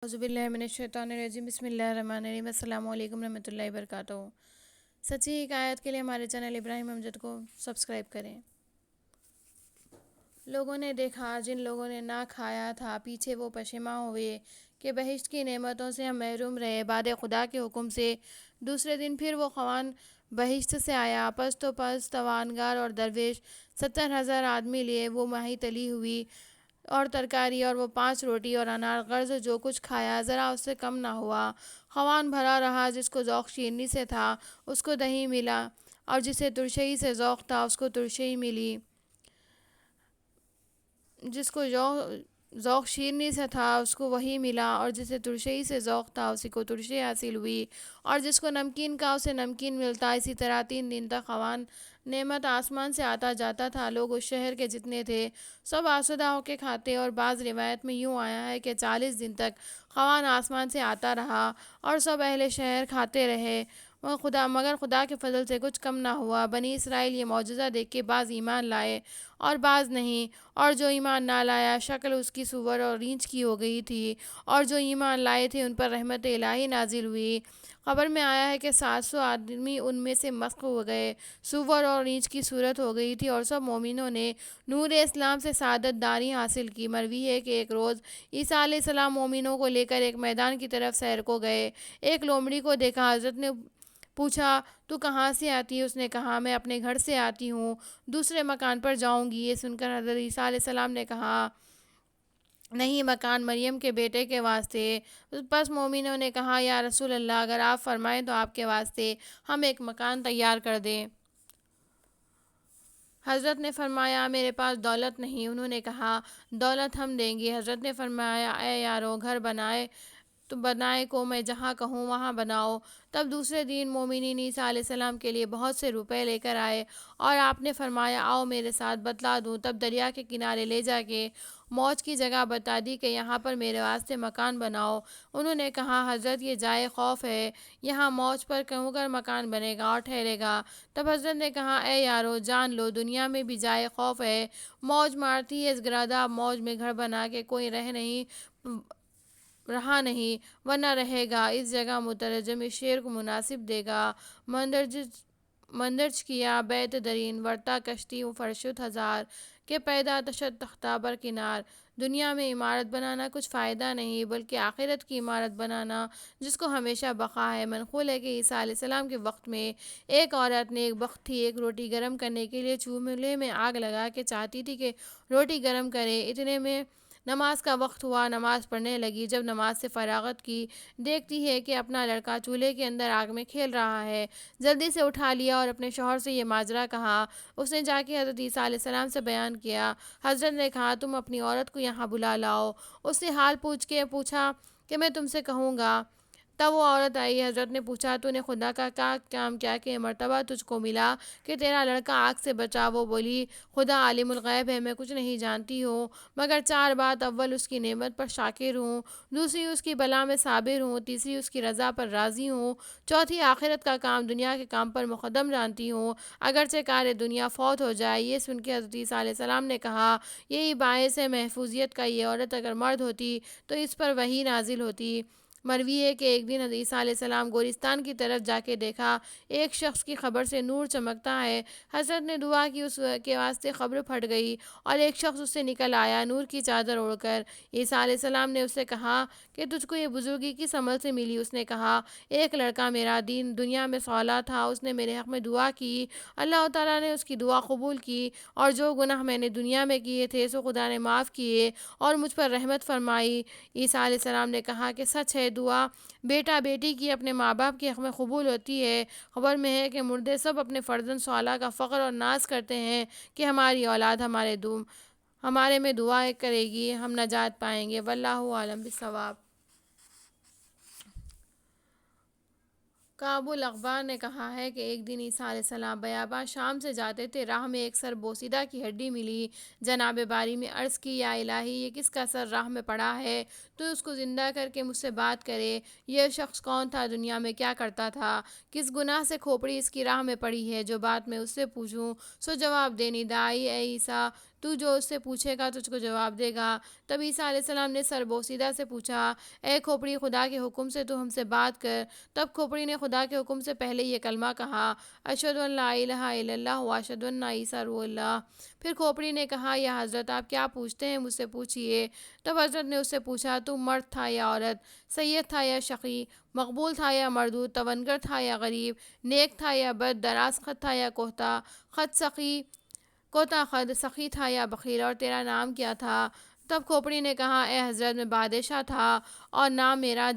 اعوذ باللہ من الشیطان الرجیم بسم اللہ الرحمن الرحیم السلام علیکم رحمۃ اللہ وبرکاتہ۔ سچی حکایت کے لیے ہمارے چینل ابراہیم امجد کو سبسکرائب کریں۔ لوگوں نے دیکھا جن لوگوں نے نہ کھایا تھا، پیچھے وہ پشیماں ہوئے کہ بہشت کی نعمتوں سے ہم محروم رہے بعد خدا کے حکم سے۔ دوسرے دن پھر وہ خوان بہشت سے آیا، پس تو پس توانگر اور درویش 70,000 آدمی لیے وہ ماہی تلی ہوئی اور ترکاری اور وہ 5 روٹی اور انار غرض جو کچھ کھایا ذرا اس سے کم نہ ہوا۔ خوان بھرا رہا، جس کو ذوق شیرنی سے تھا اس کو دہی ملا، اور جسے ترشی سے ذوق تھا اس کو ترشی ملی۔ جس کو ذوق شیرنی سے تھا اس کو وہی ملا، اور جسے ترشی سے ذوق تھا اسی کو ترشی حاصل ہوئی، اور جس کو نمکین کا اسے نمکین ملتا۔ اسی طرح 3 دن تک خوان نعمت آسمان سے آتا جاتا تھا۔ لوگ اس شہر کے جتنے تھے سب آسودہ ہو کے کھاتے، اور بعض روایت میں یوں آیا ہے کہ 40 دن تک خوان آسمان سے آتا رہا اور سب اہل شہر کھاتے رہے، مگر خدا کے فضل سے کچھ کم نہ ہوا۔ بنی اسرائیل یہ معجزہ دیکھ کے بعض ایمان لائے اور بعض نہیں، اور جو ایمان نہ لایا شکل اس کی سور اور ریچھ کی ہو گئی تھی، اور جو ایمان لائے تھے ان پر رحمت الہی نازل ہوئی۔ خبر میں آیا ہے کہ 700 آدمی ان میں سے مسخ ہو گئے، سور اور ریچھ کی صورت ہو گئی تھی، اور سب مومنوں نے نور اسلام سے سعادت داری حاصل کی۔ مروی ہے کہ ایک روز عیسیٰ علیہ السلام مومنوں کو لے کر ایک میدان کی طرف سیر کو گئے۔ ایک لومڑی کو دیکھا، حضرت نے پوچھا تو کہاں سے آتی ہے؟ اس نے کہا میں اپنے گھر سے آتی ہوں، دوسرے مکان پر جاؤں گی۔ یہ سن کر حضرت عیسیٰ علیہ السلام نے کہا نہیں، مکان مریم کے بیٹے کے واسطے۔ پس مومنوں نے کہا یا رسول اللہ، اگر آپ فرمائیں تو آپ کے واسطے ہم ایک مکان تیار کر دیں۔ حضرت نے فرمایا میرے پاس دولت نہیں۔ انہوں نے کہا دولت ہم دیں گے۔ حضرت نے فرمایا اے یارو، گھر بنائے کو میں جہاں کہوں وہاں بناؤ۔ تب دوسرے دن مومنین عیسیٰ علیہ السلام کے لیے بہت سے روپے لے کر آئے، اور آپ نے فرمایا آؤ میرے ساتھ بتلا دوں۔ تب دریا کے کنارے لے جا کے موج کی جگہ بتا دی کہ یہاں پر میرے واسطے مکان بناؤ۔ انہوں نے کہا حضرت یہ جائے خوف ہے، یہاں موج پر کیوں کر مکان بنے گا اور ٹھہرے گا؟ تب حضرت نے کہا اے یارو، جان لو دنیا میں بھی جائے خوف ہے، موج مارتی ہے اس گراداب موج میں گھر بنا کے کوئی رہا نہیں، ورنہ رہے گا۔ اس جگہ مترجم اس شعر کو مناسب دے گا مندرج کیا بیت درین ورتا کشتی و فرشت ہزار کہ پیدا تشد تختہ بر کنار۔ دنیا میں عمارت بنانا کچھ فائدہ نہیں، بلکہ آخرت کی عمارت بنانا جس کو ہمیشہ بقا ہے۔ منقول ہے کہ عیسیٰ علیہ السلام کے وقت میں ایک عورت نے ایک بخت تھی، ایک روٹی گرم کرنے کے لیے چولہے میں آگ لگا کے چاہتی تھی کہ روٹی گرم کرے۔ اتنے میں نماز کا وقت ہوا، نماز پڑھنے لگی۔ جب نماز سے فراغت کی، دیکھتی ہے کہ اپنا لڑکا چولہے کے اندر آگ میں کھیل رہا ہے۔ جلدی سے اٹھا لیا اور اپنے شوہر سے یہ ماجرا کہا۔ اس نے جا کے حضرت عیسیٰ علیہ السلام سے بیان کیا۔ حضرت نے کہا تم اپنی عورت کو یہاں بلا لاؤ۔ اس سے حال پوچھا کہ میں تم سے کہوں گا۔ تب وہ عورت آئی۔ حضرت نے پوچھا تو نے خدا کا کیا کام کیا کہ مرتبہ تجھ کو ملا کہ تیرا لڑکا آگ سے بچا؟ وہ بولی خدا عالم الغیب ہے، میں کچھ نہیں جانتی ہوں، مگر 4 بات: اول اس کی نعمت پر شاکر ہوں، دوسری اس کی بلا میں صابر ہوں، تیسری اس کی رضا پر راضی ہوں، چوتھی آخرت کا کام دنیا کے کام پر مقدم جانتی ہوں، اگرچہ کار دنیا فوت ہو جائے۔ یہ سن کے حضرت عیسیٰ علیہ السلام نے کہا یہی باعث ہے محفوظیت کا، یہ عورت اگر مرد ہوتی تو اس پر وحی نازل ہوتی۔ مروی ہے کہ ایک دن حضرت عیسیٰ علیہ السلام گورستان کی طرف جا کے دیکھا ایک شخص کی قبر سے نور چمکتا ہے۔ حضرت نے دعا کی، اس کے واسطے قبر پھٹ گئی اور ایک شخص اس سے نکل آیا نور کی چادر اوڑھ کر۔ عیسیٰ علیہ السلام نے اس سے کہا کہ تجھ کو یہ بزرگی کس عمل سے ملی؟ اس نے کہا ایک لڑکا میرا دنیا میں سولا تھا، اس نے میرے حق میں دعا کی، اللہ تعالیٰ نے اس کی دعا قبول کی، اور جو گناہ میں نے دنیا میں کیے تھے سو خدا نے معاف کیے اور مجھ پر رحمت فرمائی۔ عیسیٰ علیہ السلام نے کہا کہ سچ ہے، دعا بیٹا بیٹی کی اپنے ماں باپ کے حق میں قبول ہوتی ہے۔ خبر میں ہے کہ مردے سب اپنے فرزند صالح کا فخر اور ناز کرتے ہیں کہ ہماری اولاد ہمارے میں دعا کرے گی، ہم نجات پائیں گے۔ واللہ اعلم بالصواب۔ کعب الاخبار نے کہا ہے کہ ایک دن عیسیٰ علیہ السلام بیاباں شام سے جاتے تھے، راہ میں ایک سر بوسیدہ کی ہڈی ملی۔ جناب باری میں عرض کی یا الہی، یہ کس کا سر راہ میں پڑا ہے؟ تو اس کو زندہ کر کے مجھ سے بات کرے۔ یہ شخص کون تھا؟ دنیا میں کیا کرتا تھا؟ کس گناہ سے کھوپڑی اس کی راہ میں پڑی ہے جو بات میں اس سے پوچھوں سو جواب دے۔ ندائی اے عیسیٰ، تو جو اس سے پوچھے گا تجھ کو جواب دے گا۔ تب عیسیٰ علیہ السلام نے سر بوسیدہ سے پوچھا، اے کھوپڑی، خدا کے حکم سے تو ہم سے بات کر۔ تب کھوپڑی نے خدا کے حکم سے پہلے یہ کلمہ کہا، اشہد ان لا الہ الا اللہ و اشہد ان عیسیٰ روح اللہ۔ پھر کھوپڑی نے کہا، یا حضرت آپ کیا پوچھتے ہیں، مجھ سے پوچھئے۔ تب حضرت نے اس سے پوچھا، تو مرد تھا یا عورت، سید تھا یا شقی، مقبول تھا یا مردود، توانگر تھا یا غریب، نیک تھا یا بد، دراز خط تھا یا کوہتا خط، کوتا خط، سخی تھا یا بخیل، اور تیرا نام کیا تھا؟ تب کھوپڑی نے کہا، اے حضرت، میں بادشاہ تھا اور نام میرا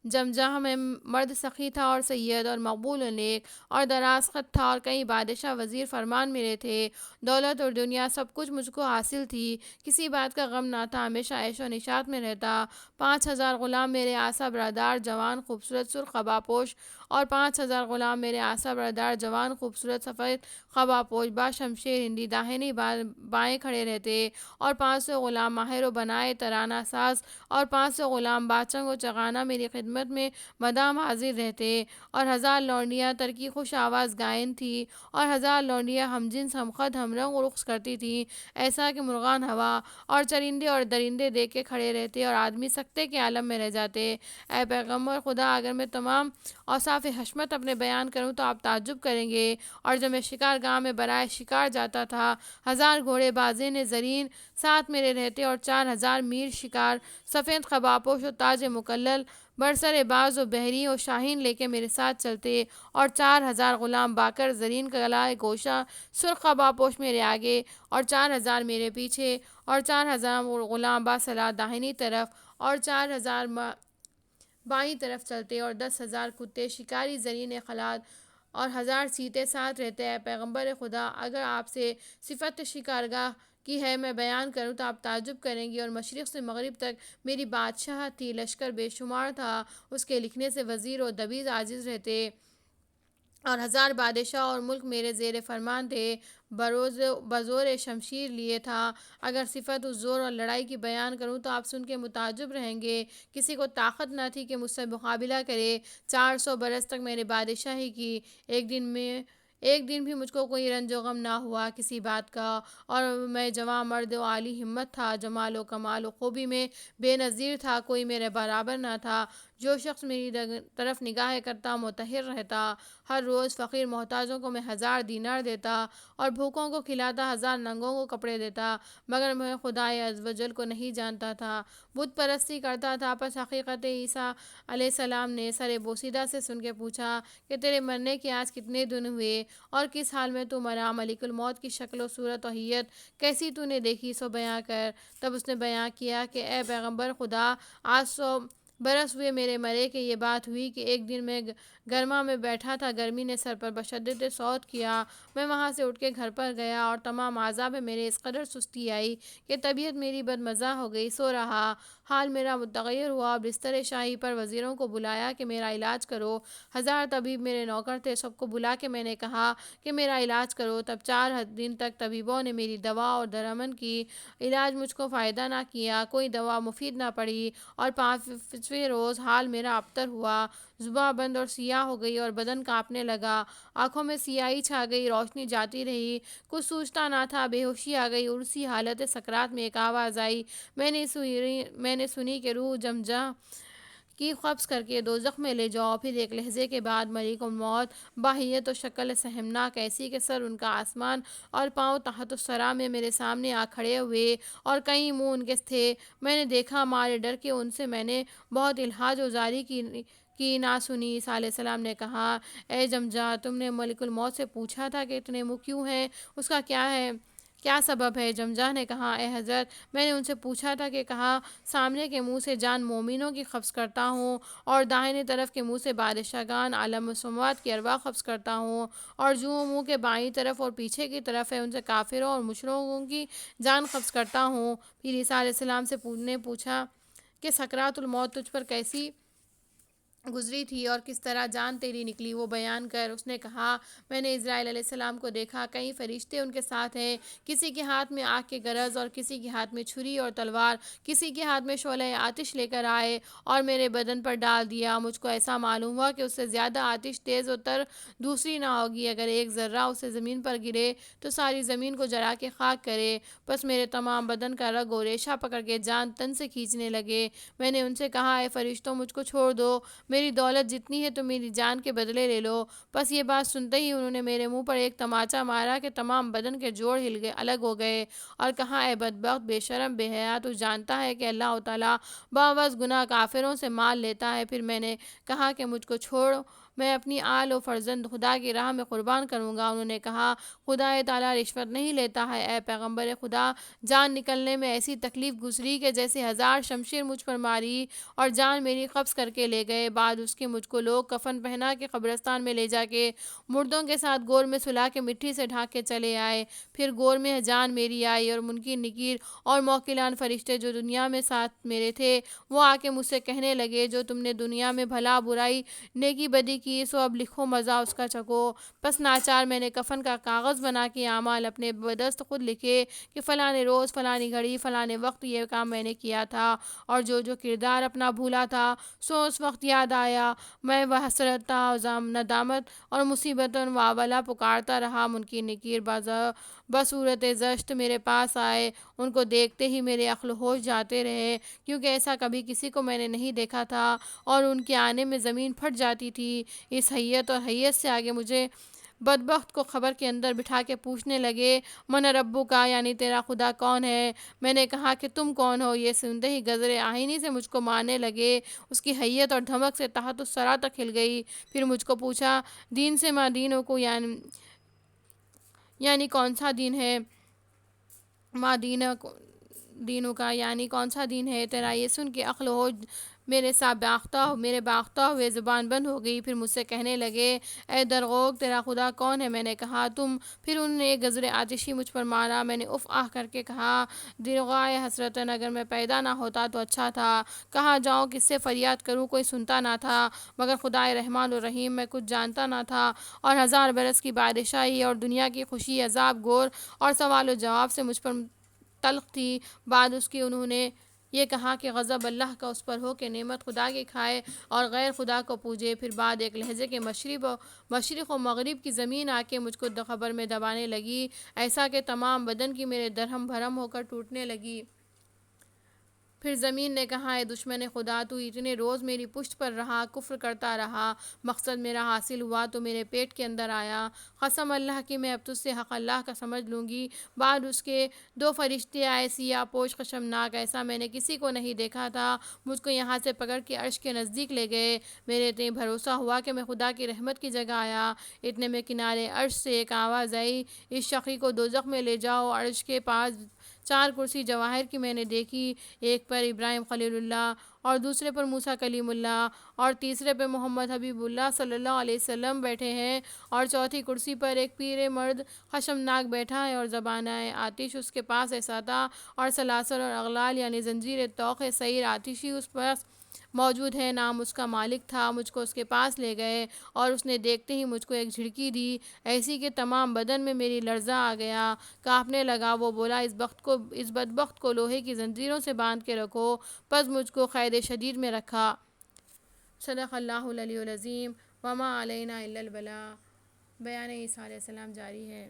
جمجہ، میں مرد سخی تھا اور سید اور مقبول و نیک، اور دراز خط تھا، اور کئی بادشاہ وزیر فرمان میرے تھے، دولت اور دنیا سب کچھ مجھ کو حاصل تھی، کسی بات کا غم نہ تھا، ہمیشہ عیش و نشاط میں رہتا، 5,000 غلام میرے آسا برادر، جوان خوبصورت سرخ قبا پوش، اور 5,000 غلام میرے آسا برادر، جوان خوبصورت سفید قبا پوش، با شمشیر ہندی، داہنی بائیں کھڑے رہتے، اور 500 غلام ماہر و بنائے ترانہ ساز، اور 500 غلام باچنگ و چغانہ میری خدمت میں مدام حاضر رہتے، اور 1000 لونڈیاں ترکی خوش آواز گائن تھی، اور 1000 لونڈیاں ہم جنس ہم قد ہم رنگ و رقص کرتی تھیں، ایسا کہ مرغان ہوا اور چرندے اور درندے دیکھ کے کھڑے رہتے اور آدمی سکتے کے عالم میں رہ جاتے۔ اے پیغمبر خدا، اگر میں تمام اوصاف حشمت اپنے بیان کروں تو آپ تعجب کریں گے۔ اور جب میں شکار گاہ میں برائے شکار جاتا تھا، 1000 گھوڑے بازین زرین ساتھ میرے رہتے، اور 4000 میر شکار سفید قبا پوش و تاج مکلل برسر باز و بحری و شاہین لے کے میرے ساتھ چلتے، اور 4000 غلام باکر زرین کلائے گوشہ سرخ قبا پوش میرے آگے، اور 4000 میرے پیچھے، اور 4000 غلام باسلاح داہنی طرف، اور 4000 بائیں طرف چلتے، اور 10,000 کتے شکاری زرین خلاد، اور 1000 چیتے ساتھ رہتے۔ اے پیغمبر خدا، اگر آپ سے صفت شکارگاہ کی ہے میں بیان کروں تو آپ تعجب کریں گے۔ اور مشرق سے مغرب تک میری بادشاہت تھی، لشکر بے شمار تھا، اس کے لکھنے سے وزیر و دبیر عاجز رہتے، اور 1000 بادشاہ اور ملک میرے زیر فرمان تھے، بزور شمشیر لیے تھا۔ اگر صفت اس زور اور لڑائی کی بیان کروں تو آپ سن کے متعجب رہیں گے، کسی کو طاقت نہ تھی کہ مجھ سے مقابلہ کرے۔ 400 برس تک میرے بادشاہی کی، ایک دن بھی مجھ کو کوئی رنج و غم نہ ہوا کسی بات کا، اور میں جواں مرد و عالی ہمت تھا، جمال و کمال و خوبی میں بے نظیر تھا، کوئی میرے برابر نہ تھا، جو شخص میری طرف نگاہ کرتا متحر رہتا، ہر روز فقیر محتاجوں کو میں 1000 دینار دیتا، اور بھوکوں کو کھلاتا، 1000 ننگوں کو کپڑے دیتا، مگر میں خدائے عزوجل کو نہیں جانتا تھا، بت پرستی کرتا تھا۔ پس حقیقت عیسیٰ علیہ السلام نے سر بوسیدہ سے سن کے پوچھا کہ تیرے مرنے کے آج کتنے دن ہوئے، اور کس حال میں تو مرا، ملک الموت کی شکل و صورت و حیت کیسی تو نے دیکھی، سو بیاں کر۔ تب اس نے بیان کیا کہ اے پیغمبر خدا، آج 100 برس ہوئے میرے مرے کہ یہ بات ہوئی کہ ایک دن میں گرما میں بیٹھا تھا، گرمی نے سر پر بشدت سوت کیا، میں وہاں سے اٹھ کے گھر پر گیا، اور تمام اعضاء میں میرے اس قدر سستی آئی کہ طبیعت میری بدمزہ ہو گئی، سو رہا، حال میرا متغیر ہوا، اور بستر شاہی پر وزیروں کو بلایا کہ میرا علاج کرو، 1000 طبیب میرے نوکر تھے، سب کو بلا کے میں نے کہا کہ میرا علاج کرو۔ تب 4 دن تک طبیبوں نے میری دوا اور درمن کی، علاج مجھ کو فائدہ نہ کیا، کوئی دوا مفید نہ پڑی، اور 5ویں روز حال میرا ابتر ہوا، زباں بند اور سیاہ ہو گئی، اور بدن کانپنے لگا، آنکھوں میں سیاہی چھا گئی، روشنی جاتی رہی، کچھ سوجتا نہ تھا، بے ہوشی آ گئی، اسی حالت سکرات میں ایک آواز آئی، میں نے سنی کہ روح جمجہ کی قبض کر کے دوزخ میں لے جاؤ۔ پھر ایک لحظے کے بعد ملک الموت باہیت و شکل سہمناک ایسی کہ سر ان کا آسمان اور پاؤں تحت الثری میں میرے سامنے آ کھڑے ہوئے، اور کئی منہ ان کے تھے، میں نے دیکھا، مارے ڈر کے ان سے میں نے بہت الحاح و زاری کی نہ سنی۔ عیسیٰ علیہ السلام نے کہا، اے جمجہ، تم نے ملک الموت سے پوچھا تھا کہ اتنے منہ کیوں ہیں، اس کا کیا سبب ہے؟ جمجہ نے کہا، اے حضرت، میں نے ان سے پوچھا تھا کہ کہا سامنے کے منہ سے جان مومنوں کی قبض کرتا ہوں، اور داہنے طرف کے منہ سے بادشاہگان عالم السماوات کی ارواح قبض کرتا ہوں، اور جو منہ کے بائیں طرف اور پیچھے کی طرف ہے ان سے کافروں اور مشرکوں کی جان قبض کرتا ہوں۔ پھر عیسیٰ علیہ السلام سے پوچھا کہ سکرات الموت تجھ پر کیسی گزری تھی اور کس طرح جان تیری نکلی وہ بیان کر۔ اس نے کہا میں نے اسرائیل علیہ السلام کو دیکھا، کئی فرشتے ان کے ساتھ ہیں، کسی کے ہاتھ میں آگ کے گرز اور کسی کے ہاتھ میں چھری اور تلوار، کسی کے ہاتھ میں شعلہ آتش لے کر آئے اور میرے بدن پر ڈال دیا۔ مجھ کو ایسا معلوم ہوا کہ اس سے زیادہ آتش تیز و تر دوسری نہ ہوگی، اگر ایک ذرہ اسے زمین پر گرے تو ساری زمین کو جلا کے خاک کرے۔ پس میرے تمام بدن کا رگ و ریشہ پکڑ کے جان تن سے کھینچنے لگے۔ میں نے ان سے کہا اے فرشتوں، مجھ کو چھوڑ دو، میری دولت جتنی ہے تو میری جان کے بدلے لے لو۔ پس یہ بات سنتے ہی انہوں نے میرے منہ پر ایک تماچا مارا کہ تمام بدن کے جوڑ ہل گئے، الگ ہو گئے، اور کہا اے بدبخت، بے شرم، بے حیا، تو جانتا ہے کہ اللہ تعالیٰ باوز گناہ کافروں سے مال لیتا ہے۔ پھر میں نے کہا کہ مجھ کو چھوڑ، میں اپنی آل و فرزند خدا کی راہ میں قربان کروں گا۔ انہوں نے کہا خدا تعالیٰ رشوت نہیں لیتا ہے۔ اے پیغمبر خدا، جان نکلنے میں ایسی تکلیف گزری کہ جیسے 1000 شمشیر مجھ پر ماری اور جان میری قبض کر کے لے گئے۔ بعد اس کے مجھ کو لوگ کفن پہنا کے قبرستان میں لے جا کے مردوں کے ساتھ گور میں سلا کے مٹی سے ڈھانک کے چلے آئے۔ پھر گور میں جان میری آئی اور منکر نکیر اور موکلان فرشتے جو دنیا میں ساتھ میرے تھے وہ آ کے مجھ سے کہنے لگے جو تم نے دنیا میں بھلا برائی نیکی بدی کی سو اب لکھو، مزہ اس کا چکھو۔ پس ناچار میں نے کفن کا کاغذ بنا کے اعمال اپنے بدست خود لکھے کہ فلاں روز، فلانی گھڑی، فلاں وقت یہ کام میں نے کیا تھا، اور جو جو کردار اپنا بھولا تھا سو اس وقت یاد آیا۔ میں وہ حسرت، ندامت اور مصیبت واویلا پکارتا رہا۔ منکر نکیر بصورت زشت میرے پاس آئے، ان کو دیکھتے ہی میرے عقل و ہوش جاتے رہے، کیونکہ ایسا کبھی کسی کو میں نے نہیں دیکھا تھا، اور ان کے آنے میں زمین پھٹ جاتی تھی۔ اس حیت اور حیت سے آگے مجھے بدبخت کو خبر کے اندر بٹھا کے پوچھنے لگے من ربو کا، یعنی تیرا خدا کون ہے؟ میں نے کہا کہ تم کون ہو؟ یہ سنتے ہی گزر آہنی سے مجھ کو مارنے لگے۔ اس کی حیت اور دھمک سے تحت الثری تک ہل گئی۔ پھر مجھ کو پوچھا دین سے ما دینوں کو، یعنی کون سا دین ہے؟ ما دینوں کا یعنی کون سا دین ہے تیرا؟ یہ سن کے عقل و ہوش میرے باختہ ہوئے زبان بند ہو گئی۔ پھر مجھ سے کہنے لگے اے درغوک، تیرا خدا کون ہے؟ میں نے کہا تم۔ پھر انہوں نے ایک گزر آتشی مجھ پر مارا۔ میں نے اف آہ کر کے کہا درغائے حسرتن، اگر میں پیدا نہ ہوتا تو اچھا تھا، کہاں جاؤں، کس سے فریاد کروں، کوئی سنتا نہ تھا مگر خدائے رحمان الرحیم۔ میں کچھ جانتا نہ تھا، اور 1000 برس کی بادشاہی اور دنیا کی خوشی، عذاب، گور اور سوال و جواب سے مجھ پر تلخ تھی۔ بعد اس کی انہوں نے یہ کہا کہ غضب اللہ کا اس پر ہو کہ نعمت خدا کی کھائے اور غیر خدا کو پوجے۔ پھر بعد ایک لہجے کے مشرق و مغرب کی زمین آ کے مجھ کو خبر میں دبانے لگی، ایسا کہ تمام بدن کی میرے درہم بھرم ہو کر ٹوٹنے لگی۔ پھر زمین نے کہا اے دشمن خدا، تو اتنے روز میری پشت پر رہا، کفر کرتا رہا، مقصد میرا حاصل ہوا تو میرے پیٹ کے اندر آیا، قسم اللہ کی میں اب تجھ سے حق اللہ کا سمجھ لوں گی۔ بعد اس کے 2 فرشتے آئے، سیاہ پوش، خشمناک، ایسا میں نے کسی کو نہیں دیکھا تھا۔ مجھ کو یہاں سے پکڑ کے عرش کے نزدیک لے گئے۔ میرے اتنے بھروسہ ہوا کہ میں خدا کی رحمت کی جگہ آیا۔ اتنے میں کنارے عرش سے ایک آواز آئی اس شقی کو دوزخ میں لے جاؤ۔ عرش کے پاس 4 کرسی جواہر کی میں نے دیکھی، ایک پر ابراہیم خلیل اللہ اور دوسرے پر موسیٰ کلیم اللہ اور تیسرے پر محمد حبیب اللہ صلی اللہ علیہ وسلم بیٹھے ہیں، اور چوتھی کرسی پر ایک پیر مرد خشمناک بیٹھا ہے اور زبانۂ آتش اس کے پاس ایساتا اور سلاسل اور اغلال یعنی زنجیر طوق سعیر آتشی اس پاس موجود ہے۔ نام اس کا مالک تھا۔ مجھ کو اس کے پاس لے گئے اور اس نے دیکھتے ہی مجھ کو ایک جھڑکی دی، ایسی کہ تمام بدن میں میری لرزہ آ گیا، کانپنے لگا۔ وہ بولا اس بدبخت کو لوہے کی زنجیروں سے باندھ کے رکھو۔ پس مجھ کو قید شدید میں رکھا۔ صدق اللہ العلی العظیم۔ وما علینا الا البلاغ۔ بیان عیسیٰ علیہ السلام جاری ہے۔